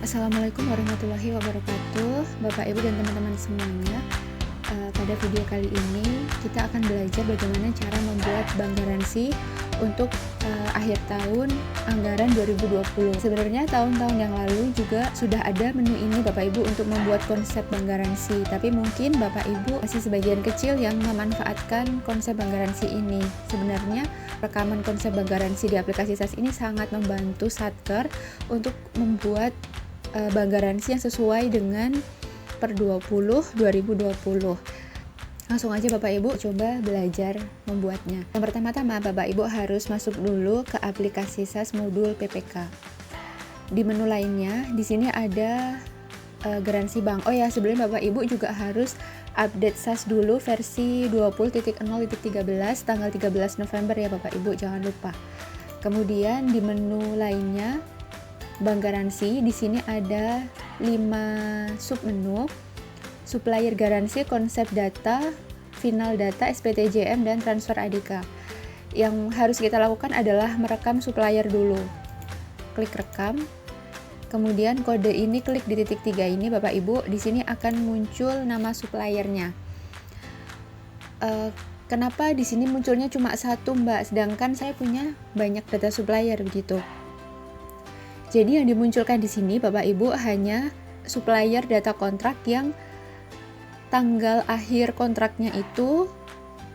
Assalamualaikum warahmatullahi wabarakatuh, Bapak Ibu dan teman-teman semuanya. Pada video kali ini kita akan belajar bagaimana cara membuat bank garansi untuk akhir tahun anggaran 2020. Sebenarnya tahun-tahun yang lalu juga sudah ada menu ini Bapak Ibu untuk membuat konsep bank garansi, tapi mungkin Bapak Ibu masih sebagian kecil yang memanfaatkan konsep bank garansi ini. Sebenarnya rekaman konsep bank garansi di aplikasi SAS ini sangat membantu Satker untuk membuat bank garansi yang sesuai dengan per 2020. Langsung aja Bapak Ibu coba belajar membuatnya. Yang pertama-tama Bapak Ibu harus masuk dulu ke aplikasi SAS modul PPK. Di menu lainnya di sini ada garansi bank. Oh ya, sebelum Bapak Ibu juga harus update SAS dulu versi 20.0.13 tanggal 13 November ya Bapak Ibu, jangan lupa. Kemudian di menu lainnya bank garansi, di sini ada 5 submenu: supplier garansi, konsep data, final data, SPTJM, dan transfer ADK. Yang harus kita lakukan adalah merekam supplier dulu. Klik rekam. Kemudian kode ini klik di titik 3 ini Bapak Ibu, di sini akan muncul nama suppliernya. Kenapa di sini munculnya cuma satu Mbak, sedangkan saya punya banyak data supplier begitu. Jadi yang dimunculkan di sini Bapak Ibu hanya supplier data kontrak yang tanggal akhir kontraknya itu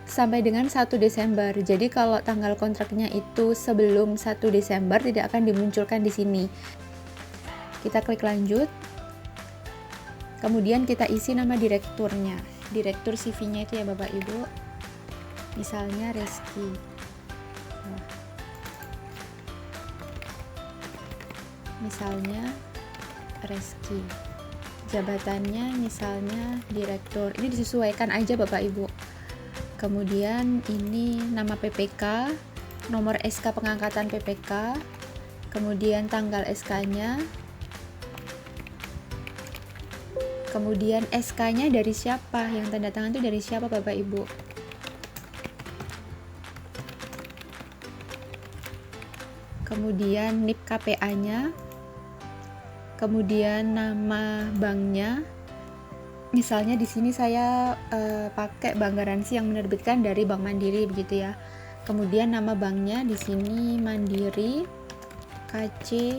sampai dengan 1 Desember. Jadi kalau tanggal kontraknya itu sebelum 1 Desember tidak akan dimunculkan di sini. Kita klik lanjut. Kemudian kita isi nama direkturnya. Direktur CV-nya itu ya Bapak Ibu. Misalnya Reski. Misalnya Reski, jabatannya misalnya direktur. Ini disesuaikan aja Bapak Ibu. Kemudian ini nama PPK, nomor SK pengangkatan PPK, kemudian tanggal SK-nya, kemudian SK-nya dari siapa, yang tanda tangan itu dari siapa Bapak Ibu. Kemudian NIP KPA-nya, kemudian nama banknya. Misalnya di sini saya pakai bank garansi yang menerbitkan dari Bank Mandiri begitu ya. Kemudian nama banknya di sini Mandiri KC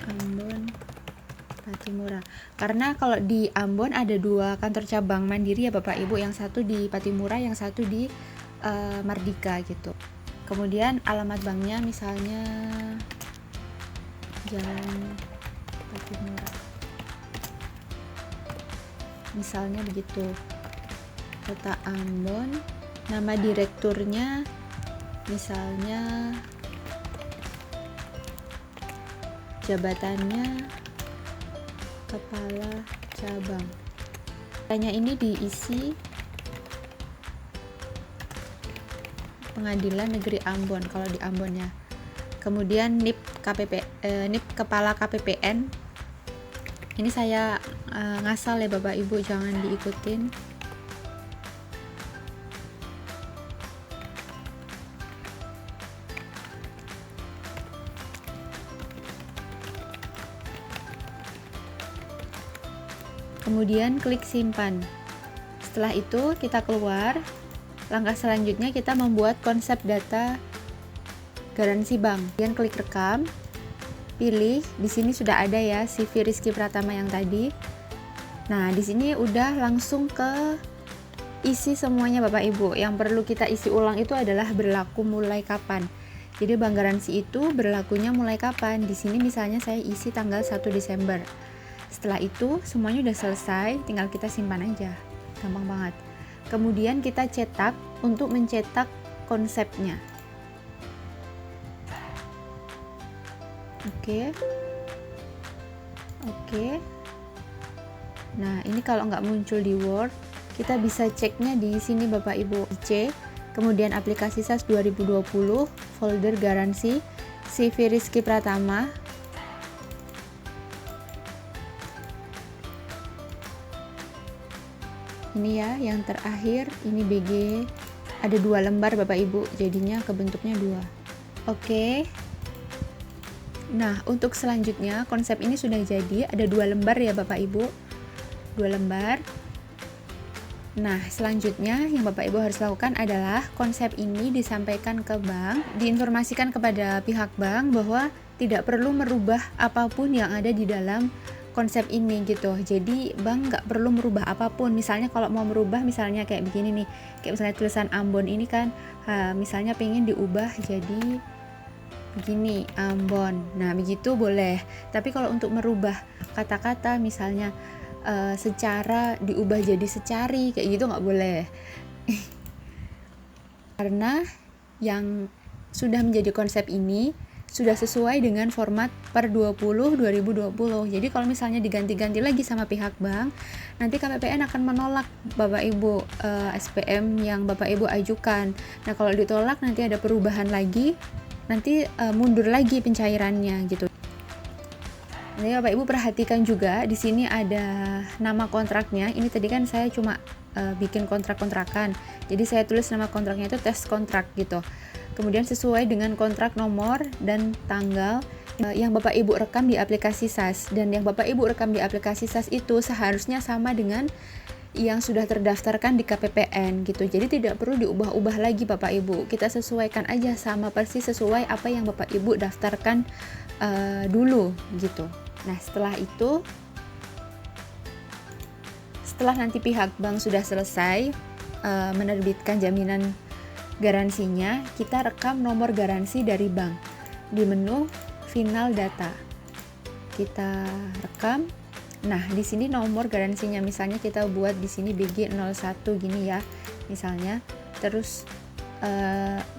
Ambon Patimura. Karena kalau di Ambon ada 2 kantor cabang Mandiri ya Bapak Ibu, yang satu di Patimura, yang satu di Mardika gitu. Kemudian alamat banknya misalnya Jalan Patimura, misalnya begitu. Kota Ambon, nama direkturnya misalnya, jabatannya kepala cabang. Tanya ini diisi Pengadilan Negeri Ambon kalau di Ambonnya. Kemudian NIP kepala KPPN. Ini saya ngasal ya Bapak Ibu, jangan diikutin. Kemudian klik simpan. Setelah itu kita keluar. Langkah selanjutnya kita membuat konsep data garansi bank. Kemudian klik rekam. Pilih, di sini sudah ada ya CV Rizky Pratama yang tadi. Nah, di sini udah langsung ke isi semuanya Bapak Ibu. Yang perlu kita isi ulang itu adalah berlaku mulai kapan. Jadi bank garansi itu berlakunya mulai kapan. Di sini misalnya saya isi tanggal 1 Desember. Setelah itu semuanya udah selesai, tinggal kita simpan aja. Gampang banget. Kemudian kita cetak untuk mencetak konsepnya. Oke. Nah, ini kalau nggak muncul di Word, kita bisa ceknya di sini Bapak Ibu. C, kemudian aplikasi SAS 2020, folder garansi, CV Rizky Pratama. Ini ya yang terakhir, ini BG, ada 2 lembar Bapak Ibu, jadinya kebentuknya 2. Oke. Nah, untuk selanjutnya konsep ini sudah jadi, ada 2 lembar ya Bapak Ibu, 2 lembar. Nah, selanjutnya yang Bapak Ibu harus lakukan adalah konsep ini disampaikan ke bank, diinformasikan kepada pihak bank bahwa tidak perlu merubah apapun yang ada di dalam konsep ini gitu. Jadi bank nggak perlu merubah apapun. Misalnya kalau mau merubah, misalnya kayak begini nih, kayak misalnya tulisan Ambon ini kan, misalnya pengen diubah jadi begini, Ambon. Nah, begitu boleh. Tapi kalau untuk merubah kata-kata misalnya secara diubah jadi secari, kayak gitu nggak boleh. Karena yang sudah menjadi konsep ini sudah sesuai dengan format per 20 2020. Jadi kalau misalnya diganti-ganti lagi sama pihak bank, nanti KPPN akan menolak Bapak Ibu SPM yang Bapak Ibu ajukan. Nah, kalau ditolak nanti ada perubahan lagi, nanti mundur lagi pencairannya gitu. Jadi Bapak Ibu perhatikan juga di sini ada nama kontraknya. Ini tadi kan saya cuma bikin kontrak-kontrakan. Jadi saya tulis nama kontraknya itu tes kontrak gitu. Kemudian sesuai dengan kontrak nomor dan tanggal yang Bapak Ibu rekam di aplikasi SAS, dan yang Bapak Ibu rekam di aplikasi SAS itu seharusnya sama dengan yang sudah terdaftarkan di KPPN gitu. Jadi tidak perlu diubah-ubah lagi Bapak Ibu. Kita sesuaikan aja sama persis sesuai apa yang Bapak Ibu daftarkan dulu gitu. Nah, setelah itu, setelah nanti pihak bank sudah selesai menerbitkan jaminan garansinya, kita rekam nomor garansi dari bank di menu final data. Kita rekam. Nah, di sini nomor garansinya misalnya kita buat di sini BG01 gini ya, misalnya. Terus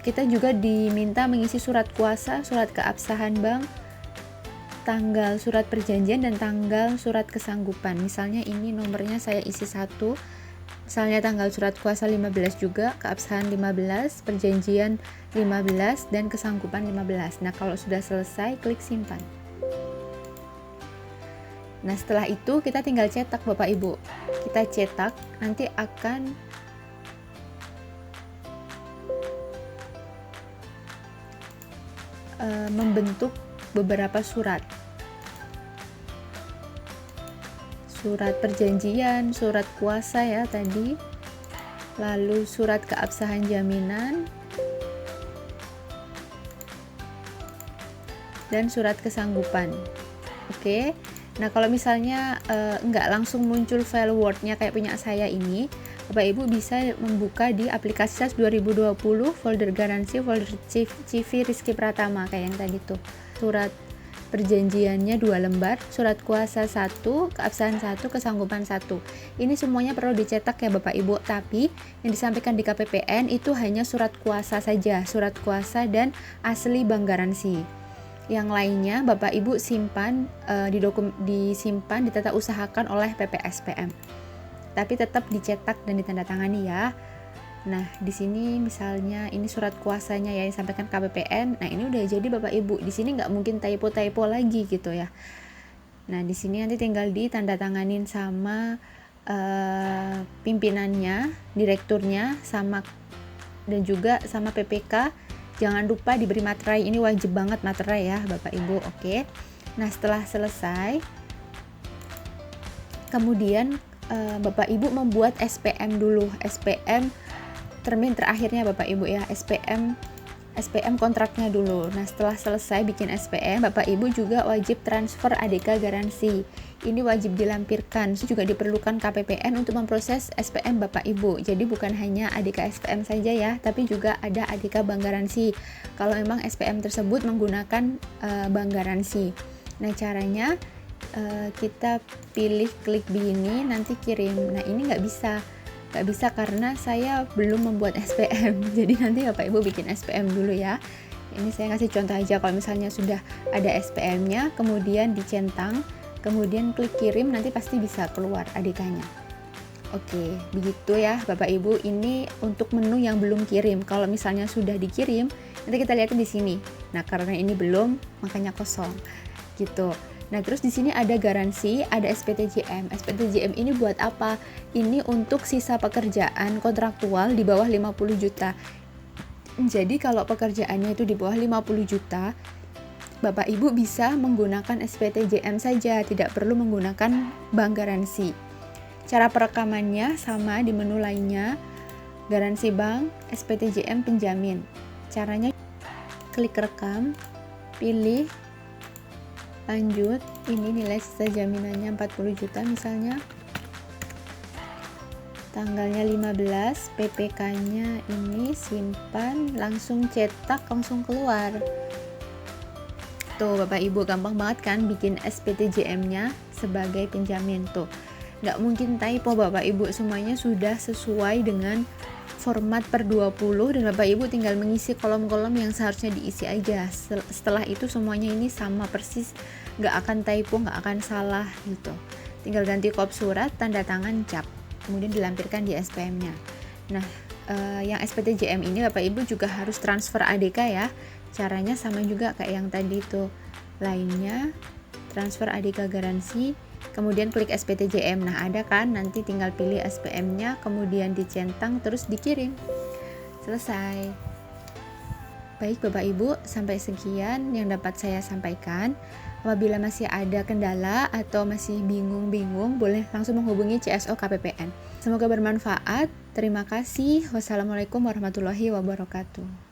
kita juga diminta mengisi surat kuasa, surat keabsahan bank, tanggal surat perjanjian dan tanggal surat kesanggupan. Misalnya ini nomornya saya isi 1. Misalnya tanggal surat kuasa 15 juga, keabsahan 15, perjanjian 15, dan kesanggupan 15. Nah, kalau sudah selesai, klik simpan. Nah, setelah itu kita tinggal cetak Bapak Ibu. Kita cetak, nanti akan membentuk beberapa surat. Surat perjanjian, surat kuasa ya tadi, lalu surat keabsahan jaminan, dan surat kesanggupan. Oke, nah kalau misalnya nggak langsung muncul file Word-nya kayak punya saya ini, Bapak Ibu bisa membuka di aplikasi SAS 2020, folder garansi, folder CV Rizky Pratama kayak yang tadi tuh. Surat perjanjiannya 2 lembar, surat kuasa 1, keabsahan 1, kesanggupan 1. Ini semuanya perlu dicetak ya Bapak Ibu, tapi yang disampaikan di KPPN itu hanya surat kuasa saja, surat kuasa dan asli bank garansi. Yang lainnya Bapak Ibu simpan disimpan ditata usahakan oleh PPSPM. Tapi tetap dicetak dan ditandatangani ya. Nah, di sini misalnya ini surat kuasanya ya disampaikan KPPN. Nah, ini udah jadi Bapak Ibu. Di sini nggak mungkin typo-typo lagi gitu ya. Nah, di sini nanti tinggal ditandatanganin sama pimpinannya, direkturnya, sama dan juga sama PPK. Jangan lupa diberi materai. Ini wajib banget materai ya, Bapak Ibu. Oke. Nah, setelah selesai, kemudian Bapak Ibu membuat SPM dulu. SPM termin terakhirnya Bapak Ibu ya, SPM kontraknya dulu. Nah, setelah selesai bikin SPM, Bapak Ibu juga wajib transfer ADK garansi. Ini wajib dilampirkan. Juga diperlukan KPPN untuk memproses SPM Bapak Ibu. Jadi bukan hanya ADK SPM saja ya, tapi juga ada ADK bank garansi. Kalau memang SPM tersebut menggunakan bank garansi. Nah, caranya kita pilih klik begini, nanti kirim. Nah, ini nggak bisa karena saya belum membuat SPM. Jadi nanti Bapak Ibu bikin SPM dulu ya. Ini saya kasih contoh aja. Kalau misalnya sudah ada SPM-nya, kemudian dicentang, kemudian klik kirim, nanti pasti bisa keluar ADK-nya. Oke, begitu ya Bapak Ibu. Ini untuk menu yang belum kirim. Kalau misalnya sudah dikirim, nanti kita lihat di sini. Nah, karena ini belum, makanya kosong. Gitu. Nah, terus di sini ada garansi, ada SPTJM. SPTJM ini buat apa? Ini untuk sisa pekerjaan kontraktual di bawah 50 juta. Jadi kalau pekerjaannya itu di bawah 50 juta, Bapak Ibu bisa menggunakan SPTJM saja, tidak perlu menggunakan bank garansi. Cara perekamannya sama di menu lainnya, garansi bank, SPTJM penjamin. Caranya klik rekam, pilih lanjut, ini nilai sisa jaminannya 40 juta misalnya. Tanggalnya 15, PPK-nya ini simpan, langsung cetak, langsung keluar. Tuh Bapak Ibu, gampang banget kan bikin SPTJM-nya sebagai penjamin tuh. Nggak mungkin typo Bapak Ibu, semuanya sudah sesuai dengan format per 20 dan Bapak Ibu tinggal mengisi kolom-kolom yang seharusnya diisi aja. Setelah itu semuanya ini sama persis, nggak akan typo, nggak akan salah gitu. Tinggal ganti kop surat, tanda tangan, cap, kemudian dilampirkan di SPM-nya. Nah, yang SPTJM ini Bapak Ibu juga harus transfer ADK ya. Caranya sama juga kayak yang tadi itu. Lainnya, transfer ADK garansi, kemudian klik SPTJM. Nah, ada kan, nanti tinggal pilih SPM-nya, kemudian dicentang, terus dikirim. Selesai. Baik Bapak Ibu, sampai sekian yang dapat saya sampaikan. Apabila masih ada kendala atau masih bingung-bingung, boleh langsung menghubungi CSO KPPN. Semoga bermanfaat. Terima kasih. Wassalamualaikum warahmatullahi wabarakatuh.